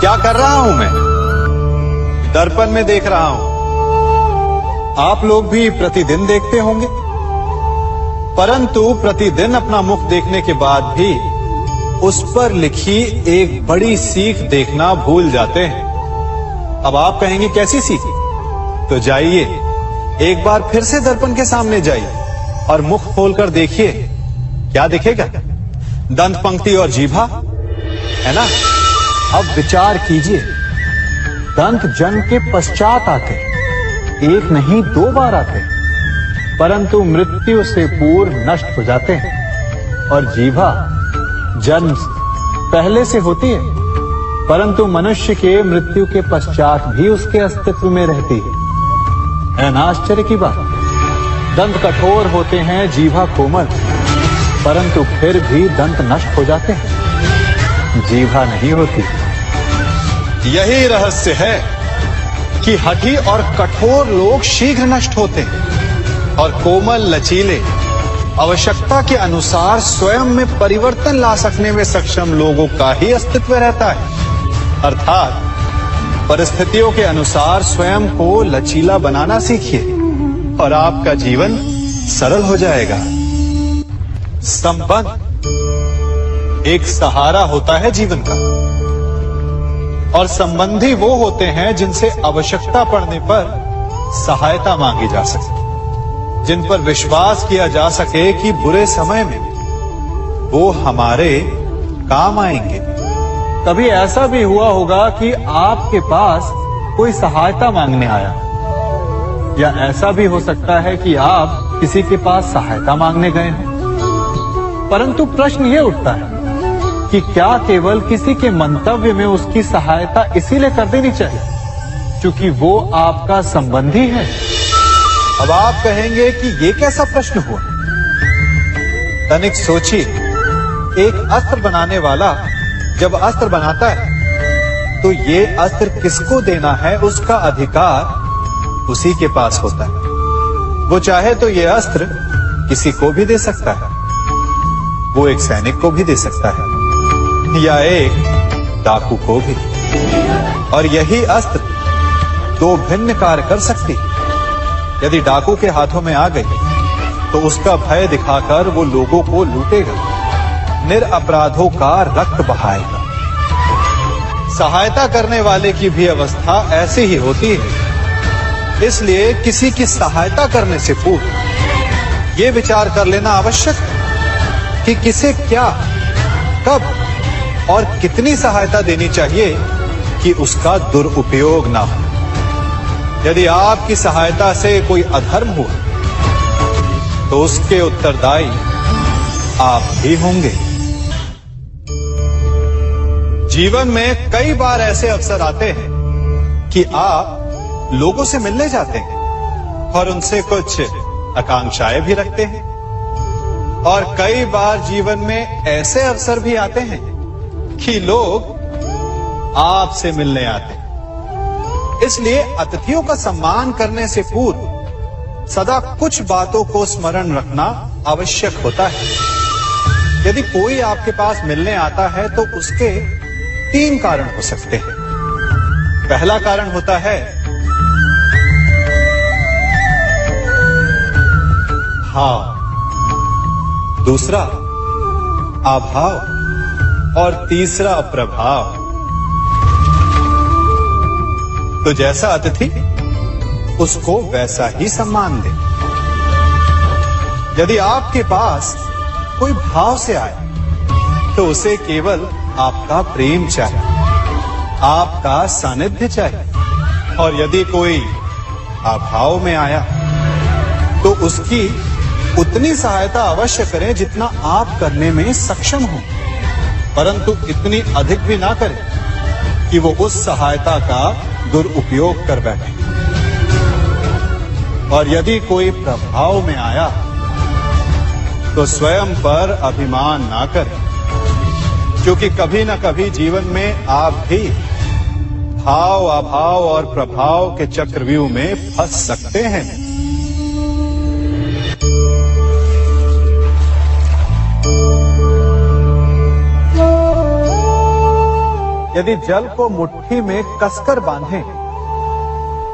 क्या कर रहा हूं मैं? दर्पण में देख रहा हूं। आप लोग भी प्रतिदिन देखते होंगे, परंतु प्रतिदिन अपना मुख देखने के बाद भी उस पर लिखी एक बड़ी सीख देखना भूल जाते हैं। अब आप कहेंगे कैसी सीख? तो जाइए, एक बार फिर से दर्पण के सामने जाइए और मुख खोलकर देखिए, क्या दिखेगा? दंत पंक्ति और जीभा, है ना? अब विचार कीजिए, दंत जन्म के पश्चात आते, एक नहीं 2 बार आते, परंतु मृत्यु से पूर्व नष्ट हो जाते हैं। और जीभा जन्म पहले से होती है, परंतु मनुष्य के मृत्यु के पश्चात भी उसके अस्तित्व में रहती है ना आश्चर्य की बात? दंत कठोर होते हैं, जीभा कोमल, परंतु फिर भी दंत नष्ट हो जाते हैं, जीभा नहीं होती। यही रहस्य है कि हठी और कठोर लोग शीघ्र नष्ट होते हैं और कोमल लचीले आवश्यकता के अनुसार स्वयं में परिवर्तन ला सकने में सक्षम लोगों का ही अस्तित्व रहता है। अर्थात परिस्थितियों के अनुसार स्वयं को लचीला बनाना सीखिए और आपका जीवन सरल हो जाएगा। संबंध एक सहारा होता है जीवन का, और संबंधी वो होते हैं जिनसे आवश्यकता पड़ने पर सहायता मांगी जा सके, जिन पर विश्वास किया जा सके कि बुरे समय में वो हमारे काम आएंगे। कभी ऐसा भी हुआ होगा कि आपके पास कोई सहायता मांगने आया, या ऐसा भी हो सकता है कि आप किसी के पास सहायता मांगने गए हैं, परंतु प्रश्न ये उठता है कि क्या केवल किसी के मंतव्य में उसकी सहायता इसीलिए कर देनी चाहिए क्योंकि वो आपका संबंधी है? अब आप कहेंगे कि ये कैसा प्रश्न हुआ? तनिक सोचिए, एक अस्त्र बनाने वाला जब अस्त्र बनाता है तो ये अस्त्र किसको देना है उसका अधिकार उसी के पास होता है। वो चाहे तो ये अस्त्र किसी को भी दे सकता है, वो एक सैनिक को भी दे सकता है या एक डाकू को भी, और यही अस्त्र 2 भिन्न कार्य कर सकती है। यदि डाकू के हाथों में आ गई तो उसका भय दिखाकर वो लोगों को लूटेगा, निरपराधों का रक्त बहाएगा। सहायता करने वाले की भी अवस्था ऐसी ही होती है। इसलिए किसी की सहायता करने से पूर्व ये विचार कर लेना आवश्यक है कि किसे क्या, कब और कितनी सहायता देनी चाहिए कि उसका दुरुपयोग ना हो। यदि आपकी सहायता से कोई अधर्म हुआ तो उसके उत्तरदायी आप ही होंगे। जीवन में कई बार ऐसे अवसर आते हैं कि आप लोगों से मिलने जाते हैं और उनसे कुछ आकांक्षाएं भी रखते हैं, और कई बार जीवन में ऐसे अवसर भी आते हैं कि लोग आपसे मिलने आते हैं। इसलिए अतिथियों का सम्मान करने से पूर्व सदा कुछ बातों को स्मरण रखना आवश्यक होता है। यदि कोई आपके पास मिलने आता है तो उसके 3 कारण हो सकते हैं। पहला कारण होता है भाव, दूसरा अभाव और तीसरा प्रभाव। तो जैसा अतिथि उसको वैसा ही सम्मान दे। यदि आपके पास कोई भाव से आए तो उसे केवल आपका प्रेम चाहिए, आपका सानिध्य चाहिए, और यदि कोई अभाव में आया तो उसकी उतनी सहायता अवश्य करें जितना आप करने में सक्षम हो, परंतु इतनी अधिक भी ना करें कि वो उस सहायता का दुरुपयोग कर बैठे। और यदि कोई प्रभाव में आया तो स्वयं पर अभिमान ना करें, क्योंकि कभी ना कभी जीवन में आप भी भाव, अभाव और प्रभाव के चक्रव्यूह में फंस सकते हैं। यदि जल को मुट्ठी में कसकर बांधें,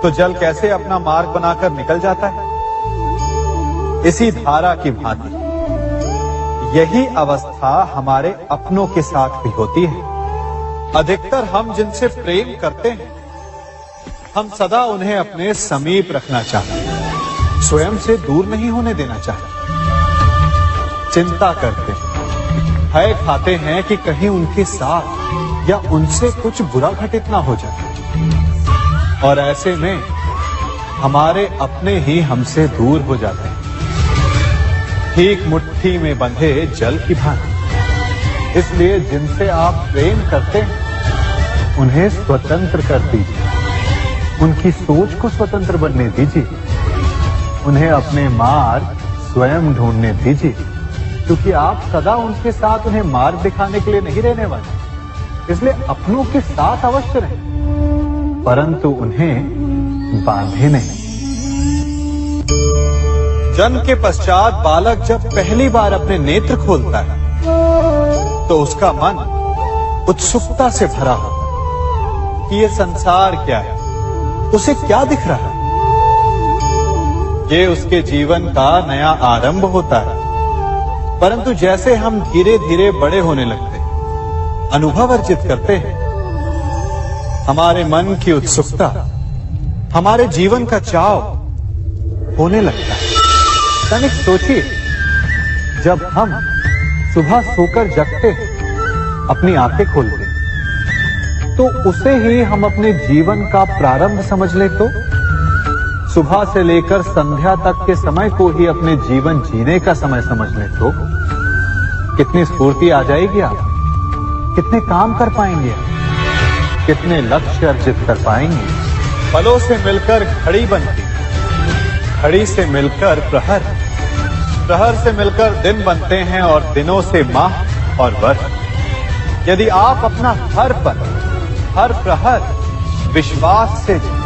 तो जल कैसे अपना मार्ग बनाकर निकल जाता है? इसी धारा की भांति यही अवस्था हमारे अपनों के साथ भी होती है। अधिकतर हम जिनसे प्रेम करते हैं, हम सदा उन्हें अपने समीप रखना चाहते हैं, स्वयं से दूर नहीं होने देना चाहते। चिंता करते हैं, भय खाते हैं कि कहीं उनके साथ या उनसे कुछ बुरा घटित ना हो जाए, और ऐसे में हमारे अपने ही हमसे दूर हो जाते हैं, ठीक मुट्ठी में बंधे जल की भांति। इसलिए जिनसे आप प्रेम करते हैं, उन्हें स्वतंत्र कर दीजिए, उनकी सोच को स्वतंत्र बनने दीजिए, उन्हें अपने मार्ग स्वयं ढूंढने दीजिए, क्योंकि आप सदा उनके साथ उन्हें मार्ग दिखाने के लिए नहीं रहने वाले। इसलिए अपनों के साथ अवश्य रहें, परंतु उन्हें बांधे नहीं। जन्म के पश्चात बालक जब पहली बार अपने नेत्र खोलता है, तो उसका मन उत्सुकता से भरा होता है कि ये संसार क्या है, उसे क्या दिख रहा है। ये उसके जीवन का नया आरंभ होता है। परंतु जैसे हम धीरे धीरे बड़े होने लगते हैं, अनुभव अर्जित करते हैं, हमारे मन की उत्सुकता, हमारे जीवन का चाव होने लगता है। तनिक सोचिए, जब हम सुबह सोकर जगते हैं, अपनी आंखें खोलते हैं, तो उसे ही हम अपने जीवन का प्रारंभ समझ ले, तो सुबह से लेकर संध्या तक के समय को ही अपने जीवन जीने का समय समझ ले, तो कितनी स्फूर्ति आ जाएगी। आप कितने काम कर पाएंगे, कितने लक्ष्य अर्जित कर पाएंगे। फलों से मिलकर घड़ी बनती, घड़ी से मिलकर प्रहर, प्रहर से मिलकर दिन बनते हैं, और दिनों से माह और वर्ष। यदि आप अपना हर पल, हर प्रहर विश्वास से जिए,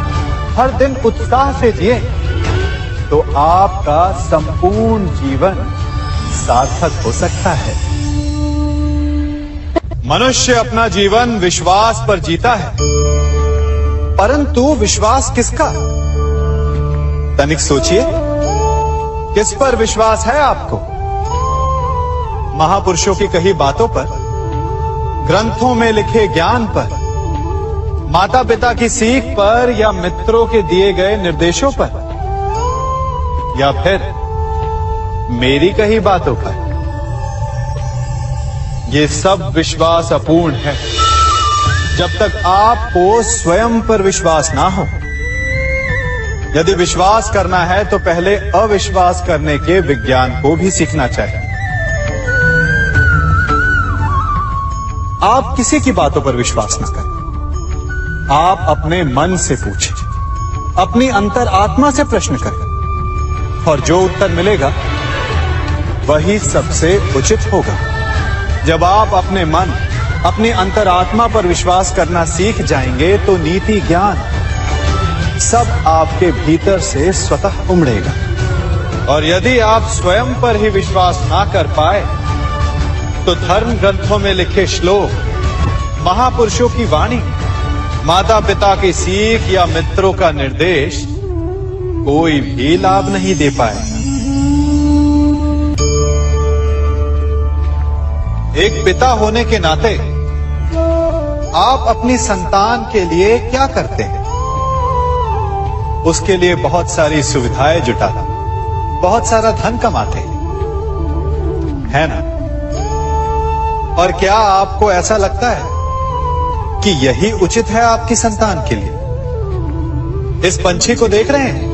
हर दिन उत्साह से जिए, तो आपका संपूर्ण जीवन सार्थक हो सकता है। मनुष्य अपना जीवन विश्वास पर जीता है, परंतु विश्वास किसका? तनिक सोचिए, किस पर विश्वास है आपको? महापुरुषों की कही बातों पर, ग्रंथों में लिखे ज्ञान पर, माता पिता की सीख पर, या मित्रों के दिए गए निर्देशों पर, या फिर मेरी कही बातों पर? ये सब विश्वास अपूर्ण है जब तक आपको स्वयं पर विश्वास ना हो। यदि विश्वास करना है तो पहले अविश्वास करने के विज्ञान को भी सीखना चाहिए। आप किसी की बातों पर विश्वास न करें, आप अपने मन से पूछें, अपनी अंतर आत्मा से प्रश्न करें, और जो उत्तर मिलेगा वही सबसे उचित होगा। जब आप अपने मन, अपनी अंतरात्मा पर विश्वास करना सीख जाएंगे, तो नीति ज्ञान सब आपके भीतर से स्वतः उमड़ेगा। और यदि आप स्वयं पर ही विश्वास ना कर पाए, तो धर्म ग्रंथों में लिखे श्लोक, महापुरुषों की वाणी, माता पिता की सीख या मित्रों का निर्देश कोई भी लाभ नहीं दे पाएगा। एक पिता होने के नाते आप अपनी संतान के लिए क्या करते हैं? उसके लिए बहुत सारी सुविधाएं जुटाते, बहुत सारा धन कमाते है ना? और क्या आपको ऐसा लगता है कि यही उचित है आपकी संतान के लिए? इस पंछी को देख रहे हैं,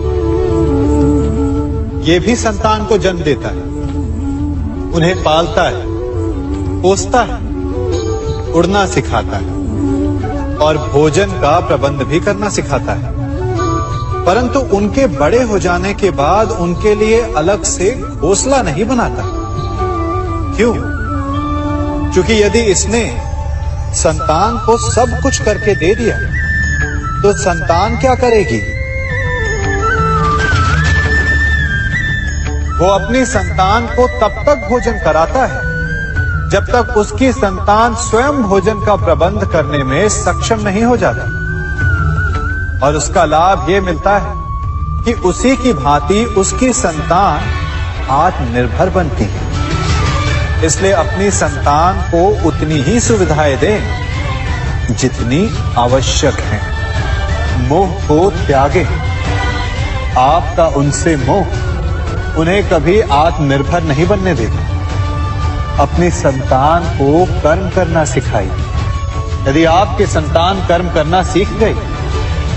ये भी संतान को जन्म देता है, उन्हें पालता है, पोसता है, उड़ना सिखाता है और भोजन का प्रबंध भी करना सिखाता है। परंतु उनके बड़े हो जाने के बाद उनके लिए अलग से घोंसला नहीं बनाता। क्यों? क्योंकि यदि इसने संतान को सब कुछ करके दे दिया, तो संतान क्या करेगी? वो अपनी संतान को तब तक भोजन कराता है जब तक उसकी संतान स्वयं भोजन का प्रबंध करने में सक्षम नहीं हो जाती। और उसका लाभ यह मिलता है कि उसी की भांति उसकी संतान आत्मनिर्भर बनती है। इसलिए अपनी संतान को उतनी ही सुविधाएं दें जितनी आवश्यक है। मोह को त्यागे। आपका उनसे मोह उन्हें कभी आत्मनिर्भर नहीं बनने देगा। अपनी संतान को कर्म करना सिखाइए। यदि आपकी संतान कर्म करना सीख गई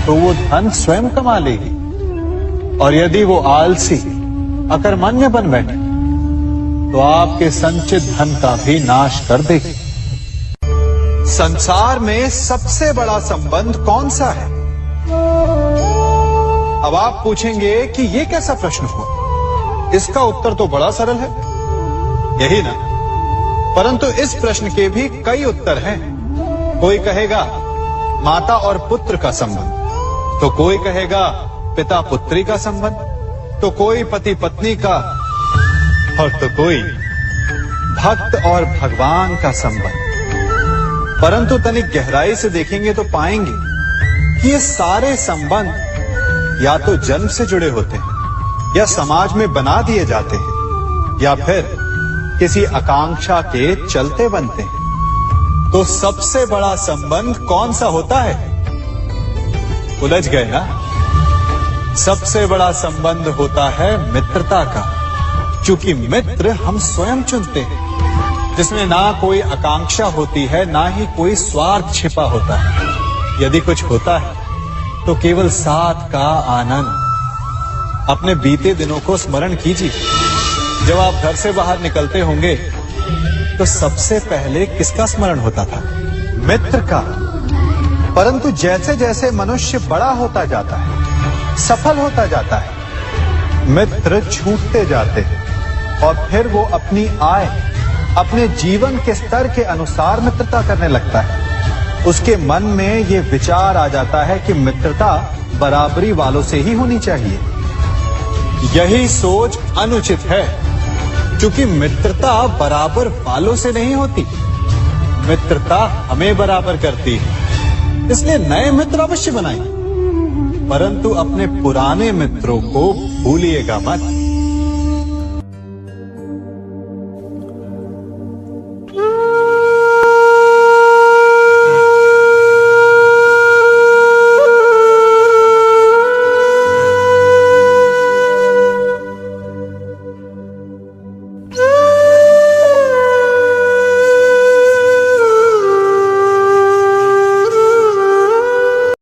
तो वो धन स्वयं कमा लेगी। और यदि वो आलसी अकर्मण्य बन बैठे तो आपके संचित धन का भी नाश कर देगी। संसार में सबसे बड़ा संबंध कौन सा है? अब आप पूछेंगे कि यह कैसा प्रश्न हुआ? इसका उत्तर तो बड़ा सरल है, यही ना? परंतु इस प्रश्न के भी कई उत्तर हैं। कोई कहेगा माता और पुत्र का संबंध, तो कोई कहेगा पिता पुत्री का संबंध, तो कोई पति पत्नी का, और तो कोई भक्त और भगवान का संबंध। परंतु तनिक गहराई से देखेंगे तो पाएंगे कि ये सारे संबंध या तो जन्म से जुड़े होते हैं, या समाज में बना दिए जाते हैं, या फिर किसी आकांक्षा के चलते बनते हैं। तो सबसे बड़ा संबंध कौन सा होता है? उलझ गए ना? सबसे बड़ा संबंध होता है मित्रता का, क्योंकि मित्र हम स्वयं चुनते हैं, जिसमें ना कोई आकांक्षा होती है, ना ही कोई स्वार्थ छिपा होता है। यदि कुछ होता है तो केवल साथ का आनंद। अपने बीते दिनों को स्मरण कीजिए। जब आप घर से बाहर निकलते होंगे तो सबसे पहले किसका स्मरण होता था? मित्र का। परंतु जैसे जैसे मनुष्य बड़ा होता जाता है, सफल होता जाता है, मित्र छूटते जाते हैं। और फिर वो अपनी आय, अपने जीवन के स्तर के अनुसार मित्रता करने लगता है। उसके मन में ये विचार आ जाता है कि मित्रता बराबरी वालों से ही होनी चाहिए। यही सोच अनुचित है, क्योंकि मित्रता बराबर वालों से नहीं होती, मित्रता हमें बराबर करती है। इसलिए नए मित्र अवश्य बनाइए, परंतु अपने पुराने मित्रों को भूलिएगा मत।